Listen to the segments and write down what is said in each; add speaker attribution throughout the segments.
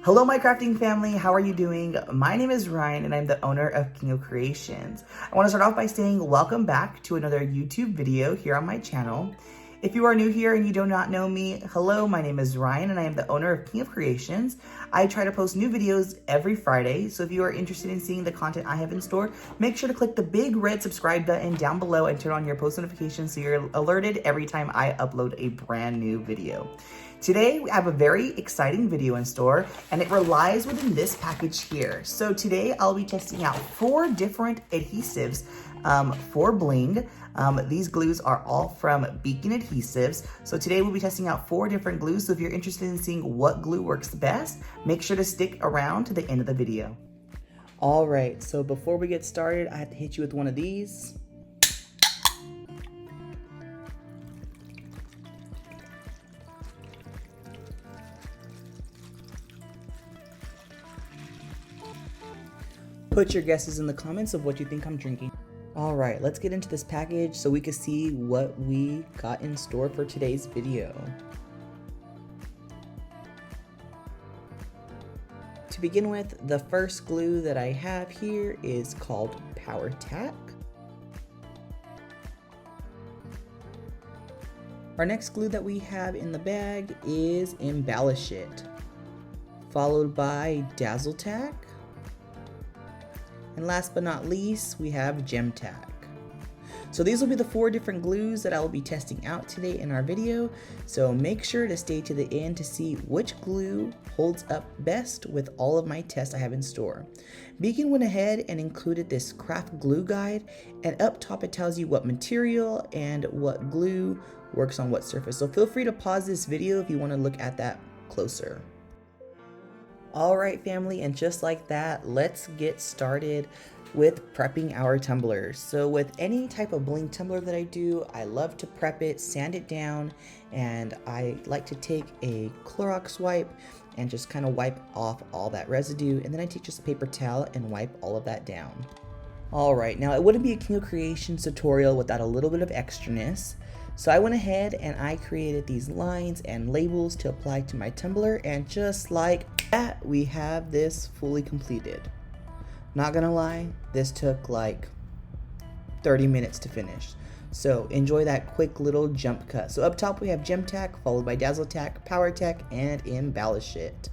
Speaker 1: Hello my crafting family, how are you doing? My name is Ryan and I'm the owner of King of Creations. I want to start off by saying welcome back to another YouTube video here on my channel. If you are new here and you do not know me, hello, my name is Ryan and I am the owner of King of Creations. I try to post new videos every Friday, so if you are interested in seeing the content I have in store, make sure to click the big red subscribe button down below and turn on your post notifications so you're alerted every time I upload a brand new video. Today, we have a very exciting video in store, and it relies within this package here. So today, I'll be testing out 4 different adhesives for bling. These glues are all from Beacon Adhesives. So today, we'll be testing out 4 different glues. So if you're interested in seeing what glue works best, make sure to stick around to the end of the video. All right, so before we get started, I have to hit you with one of these. Put your guesses in the comments of what you think I'm drinking. All right, let's get into this package so we can see what we got in store for today's video. To begin with, the first glue that I have here is called POWER-TAC. Our next glue that we have in the bag is Embellish It, followed by DAZZLE-TAC. And last but not least, we have GEM-TAC. So these will be the 4 different glues that I will be testing out today in our video. So make sure to stay to the end to see which glue holds up best with all of my tests I have in store. Beacon went ahead and included this craft glue guide, and up top it tells you what material and what glue works on what surface. So feel free to pause this video if you want to look at that closer. Alright family, and just like that, let's get started with prepping our tumblers. So with any type of bling tumbler that I do, I love to prep it, sand it down, and I like to take a Clorox wipe and just kind of wipe off all that residue, and then I take just a paper towel and wipe all of that down. Alright, now it wouldn't be a King of Creations tutorial without a little bit of extraness. So I went ahead and I created these lines and labels to apply to my tumbler, and just like that, we have this fully completed. Not gonna lie, this took like 30 minutes to finish. So enjoy that quick little jump cut. So up top we have GEM-TAC, followed by DAZZLE-TAC, POWER-TAC, and Embellish It.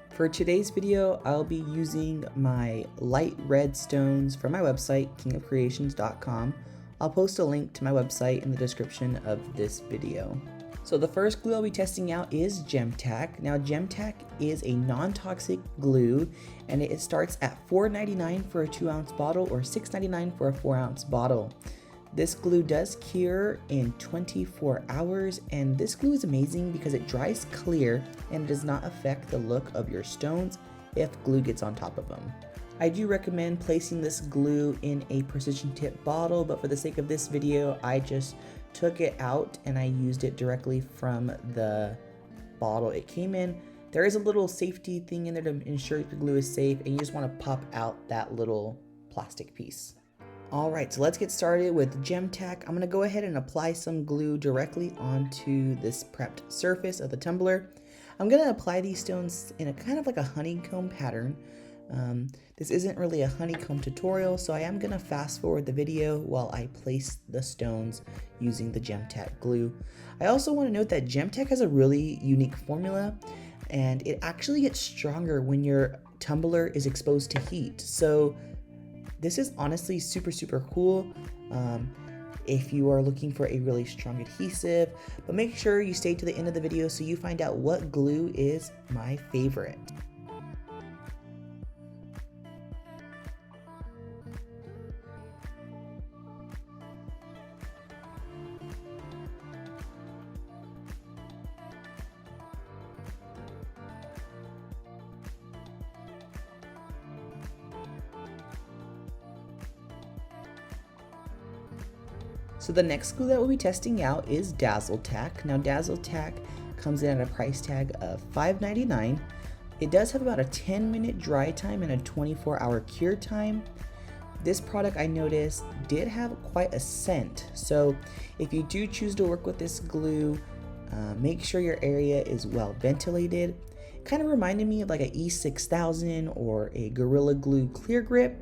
Speaker 1: For today's video, I'll be using my light red stones from my website, KingofKreations.com. I'll post a link to my website in the description of this video. So the first glue I'll be testing out is GEM-TAC. Now GEM-TAC is a non-toxic glue, and it starts at $4.99 for a 2-ounce bottle or $6.99 for a 4-ounce bottle. This glue does cure in 24 hours, and this glue is amazing because it dries clear and does not affect the look of your stones if glue gets on top of them. I do recommend placing this glue in a precision tip bottle, but for the sake of this video, I just took it out and I used it directly from the bottle it came in. There is a little safety thing in there to ensure the glue is safe, and you just want to pop out that little plastic piece. Alright, so let's get started with GEM-TAC. I'm going to go ahead and apply some glue directly onto this prepped surface of the tumbler. I'm going to apply these stones in a kind of like a honeycomb pattern. This isn't really a honeycomb tutorial, so I am going to fast forward the video while I place the stones using the GEM-TAC glue. I also want to note that GEM-TAC has a really unique formula, and it actually gets stronger when your tumbler is exposed to heat. So this is honestly super cool if you are looking for a really strong adhesive, but make sure you stay to the end of the video so you find out what glue is my favorite. So the next glue that we'll be testing out is DAZZLE-TAC. Now DAZZLE-TAC comes in at a price tag of $5.99. It does have about a 10-minute dry time and a 24-hour cure time. This product, I noticed, did have quite a scent, so if you do choose to work with this glue, make sure your area is well ventilated. Kind of reminded me of like a E6000 or a Gorilla Glue Clear Grip.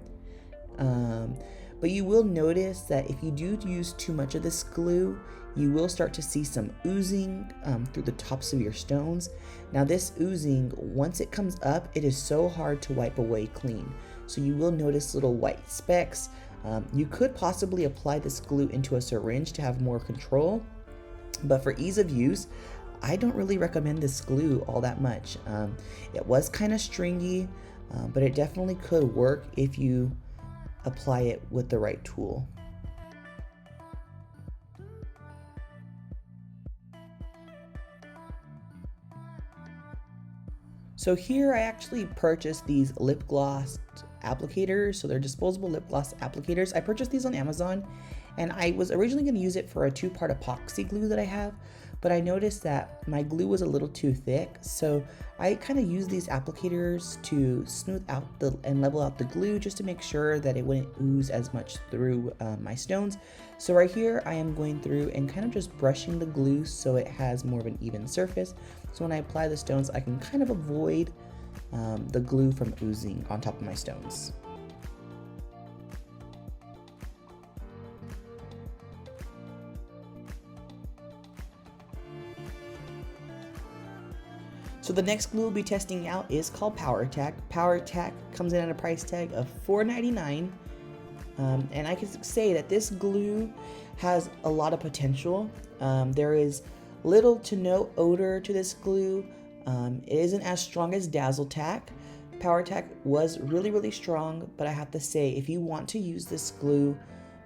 Speaker 1: But you will notice that if you do use too much of this glue, you will start to see some oozing through the tops of your stones. Now this oozing, once it comes up, it is so hard to wipe away clean. So you will notice little white specks. You could possibly apply this glue into a syringe to have more control, but for ease of use, I don't really recommend this glue all that much. It was kind of stringy, but it definitely could work if you apply it with the right tool. So here I actually purchased these lip gloss applicators. So they're disposable lip gloss applicators. I purchased these on Amazon, and I was originally going to use it for a 2-part epoxy glue that I have, but I noticed that my glue was a little too thick. So I kind of used these applicators to smooth out and level out the glue, just to make sure that it wouldn't ooze as much through my stones. So right here I am going through and kind of just brushing the glue so it has more of an even surface. So when I apply the stones, I can kind of avoid the glue from oozing on top of my stones. So the next glue we'll be testing out is called POWER-TAC. POWER-TAC comes in at a price tag of $4.99. And I can say that this glue has a lot of potential. There is little to no odor to this glue. It isn't as strong as DAZZLE-TAC. POWER-TAC was really strong, but I have to say, if you want to use this glue,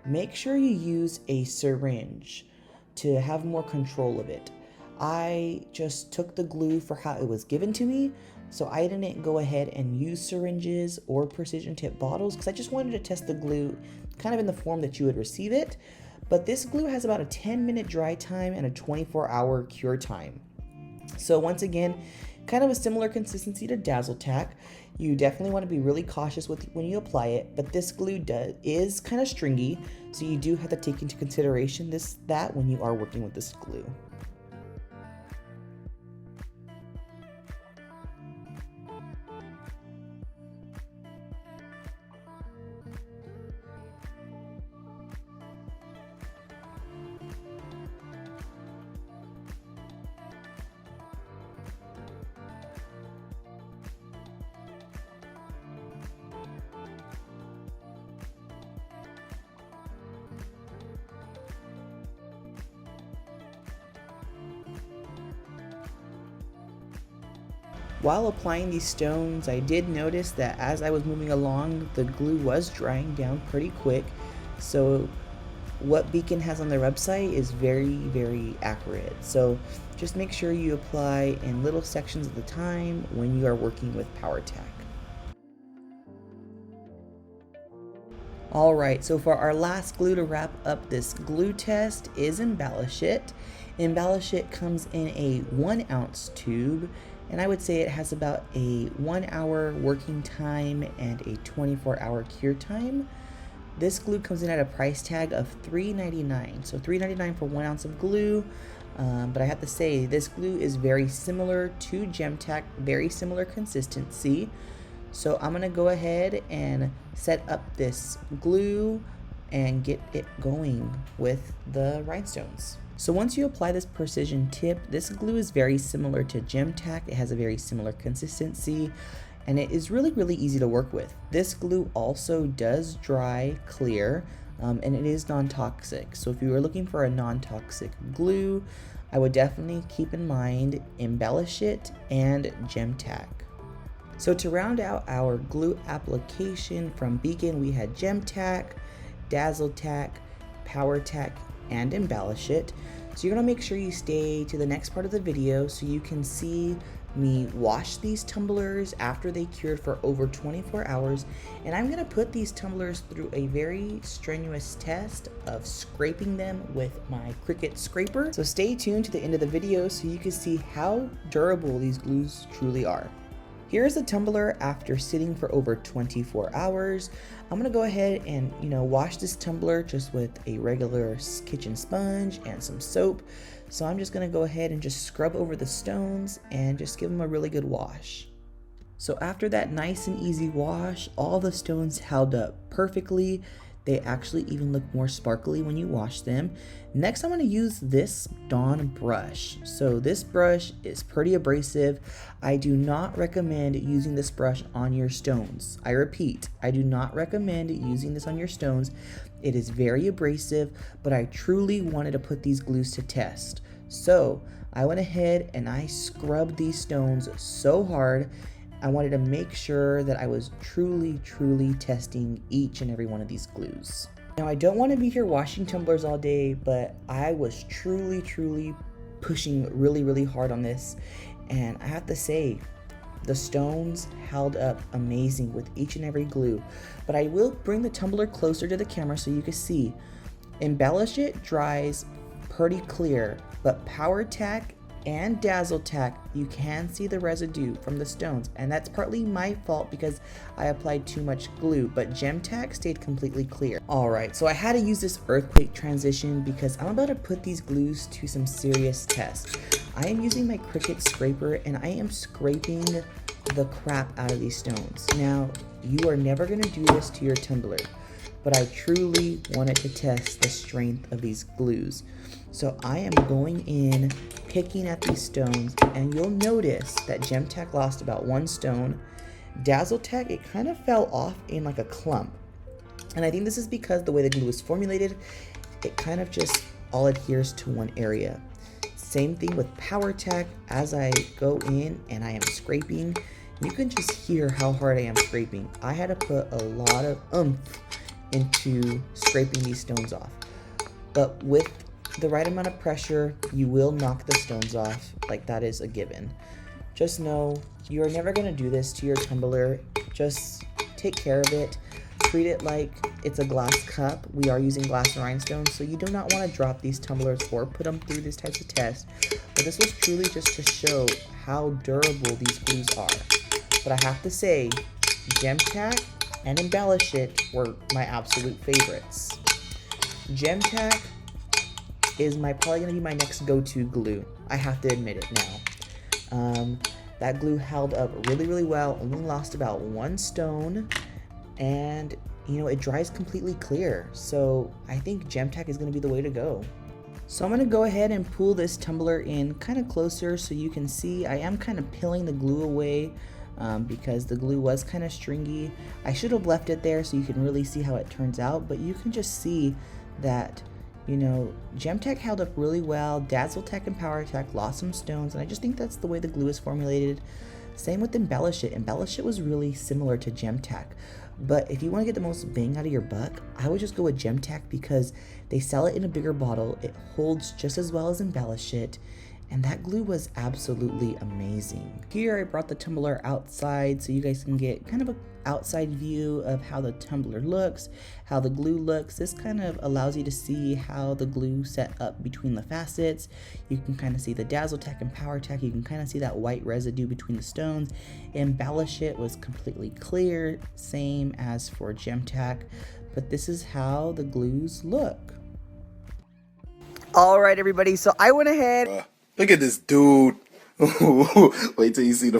Speaker 1: make sure you use a syringe to have more control of it. I just took the glue for how it was given to me, so I didn't go ahead and use syringes or precision tip bottles because I just wanted to test the glue kind of in the form that you would receive it. But this glue has about a 10-minute dry time and a 24-hour cure time. So once again, kind of a similar consistency to DAZZLE-TAC. You definitely want to be really cautious with when you apply it, but this glue is kind of stringy, so you do have to take into consideration that when you are working with this glue. While applying these stones, I did notice that as I was moving along, the glue was drying down pretty quick. So what Beacon has on their website is very accurate. So just make sure you apply in little sections at a time when you are working with POWER-TAC. Alright, so for our last glue to wrap up this glue test is Embellish It. Embellish It comes in a 1-ounce tube, and I would say it has about a 1-hour working time and a 24-hour cure time. This glue comes in at a price tag of $3.99, so $3.99 for 1 ounce of glue. But I have to say, this glue is very similar to GEM-TAC, very similar consistency. So I'm gonna go ahead and set up this glue and get it going with the rhinestones. So once you apply this precision tip, this glue is very similar to GEM-TAC. It has a very similar consistency, and it is really easy to work with. This glue also does dry clear, and it is non-toxic. So if you were looking for a non-toxic glue, I would definitely keep in mind Embellish It and GEM-TAC. So to round out our glue application from Beacon, we had GEM-TAC, DAZZLE-TAC, POWER-TAC, and Embellish It. So you're gonna make sure you stay to the next part of the video so you can see me wash these tumblers after they cured for over 24 hours. And I'm gonna put these tumblers through a very strenuous test of scraping them with my Cricut scraper. So stay tuned to the end of the video so you can see how durable these glues truly are. Here's the tumbler after sitting for over 24 hours. I'm gonna go ahead and, wash this tumbler just with a regular kitchen sponge and some soap. So I'm just gonna go ahead and just scrub over the stones and just give them a really good wash. So after that nice and easy wash, all the stones held up perfectly. They actually even look more sparkly when you wash them. Next, I'm gonna use this Dawn brush. So this brush is pretty abrasive. I do not recommend using this brush on your stones. I repeat, I do not recommend using this on your stones. It is very abrasive, but I truly wanted to put these glues to test. So I went ahead and I scrubbed these stones so hard. I wanted to make sure that I was truly testing each and every one of these glues. Now I don't want to be here washing tumblers all day, but I was truly pushing really hard on this, and I have to say the stones held up amazing with each and every glue. But I will bring the tumbler closer to the camera so you can see. Embellish It dries pretty clear, but POWER-TAC and DAZZLE-TAC, you can see the residue from the stones, and that's partly my fault because I applied too much glue, but Gemtech stayed completely clear. Alright, so I had to use this earthquake transition because I'm about to put these glues to some serious tests. I am using my Cricut scraper and I am scraping the crap out of these stones. Now, you are never going to do this to your tumbler, but I truly wanted to test the strength of these glues. So I am going in, picking at these stones, and you'll notice that Gemtech lost about one stone. DAZZLE-TAC, it kind of fell off in like a clump. And I think this is because the way the glue is formulated, it kind of just all adheres to one area. Same thing with POWER-TAC. As I go in and I am scraping, you can just hear how hard I am scraping. I had to put a lot of oomph into scraping these stones off. But with the right amount of pressure, you will knock the stones off. Like, that is a given. Just know you are never going to do this to your tumbler. Just take care of it. Treat it like it's a glass cup. We are using glass and rhinestone, so you do not want to drop these tumblers or put them through these types of tests. But this was truly just to show how durable these glues are. But I have to say, Gemtech and Embellish It were my absolute favorites. Gemtech is probably going to be my next go-to glue. I have to admit it now. That glue held up really well, only lost about one stone, and it dries completely clear. So I think Gemtech is going to be the way to go. So I'm going to go ahead and pull this tumbler in kind of closer so you can see I am kind of peeling the glue away because the glue was kind of stringy. I should have left it there so you can really see how it turns out, but you can just see that Gemtech held up really well. DAZZLE-TAC and POWER-TAC lost some stones, and I just think that's the way the glue is formulated. Same with Embellish It. Embellish It was really similar to Gemtech, but if you want to get the most bang out of your buck, I would just go with Gemtech because they sell it in a bigger bottle. It holds just as well as Embellish It, and that glue was absolutely amazing. Here I brought the tumbler outside so you guys can get kind of an outside view of how the tumbler looks, how the glue looks. This kind of allows you to see how the glue set up between the facets. You can kind of see the DAZZLE-TAC and POWER-TAC. You can kind of see that white residue between the stones. Embellish It was completely clear, same as for Gemtech, but this is how the glues look. All right, everybody, so I went ahead.
Speaker 2: Look at this dude. Wait till you see the.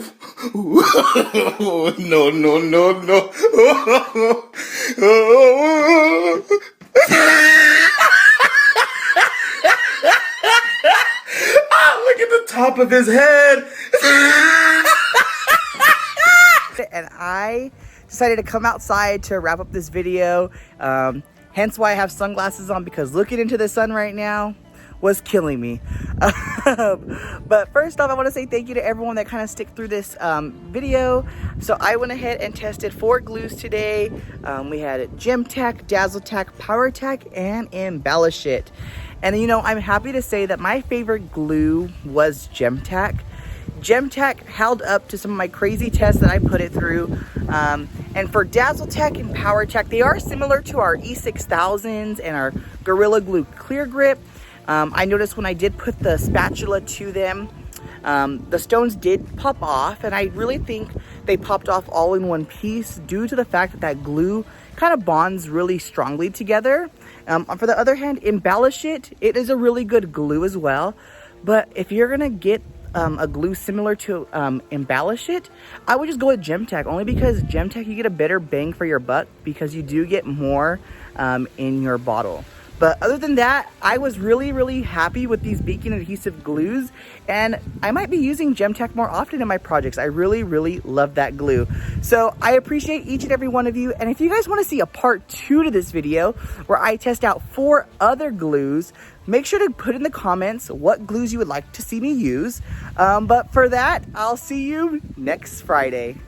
Speaker 2: No. Look at the top of his head.
Speaker 1: And I decided to come outside to wrap up this video. Hence why I have sunglasses on, because looking into the sun right now was killing me. But first off, I want to say thank you to everyone that kind of stick through this video. So I went ahead and tested 4 glues today. We had Gemtech, DAZZLE-TAC, POWER-TAC, and Embellish It. And I'm happy to say that my favorite glue was Gemtech. Gemtech held up to some of my crazy tests that I put it through. And for DAZZLE-TAC and POWER-TAC, they are similar to our E6000s and our Gorilla Glue Clear Grip. I noticed when I did put the spatula to them, The stones did pop off, and I really think they popped off all in one piece due to the fact that that glue kind of bonds really strongly together. For the other hand, Embellish It, it is a really good glue as well. But if you're gonna get a glue similar to Embellish It, I would just go with Gemtech, only because Gemtech, you get a better bang for your buck because you do get more in your bottle. But other than that, I was really happy with these beacon adhesive glues, and I might be using Gemtech more often in my projects. I really love that glue. So I appreciate each and every one of you, and if you guys want to see a part 2 to this video where I test out 4 other glues, make sure to put in the comments what glues you would like to see me use. But for that, I'll see you next Friday.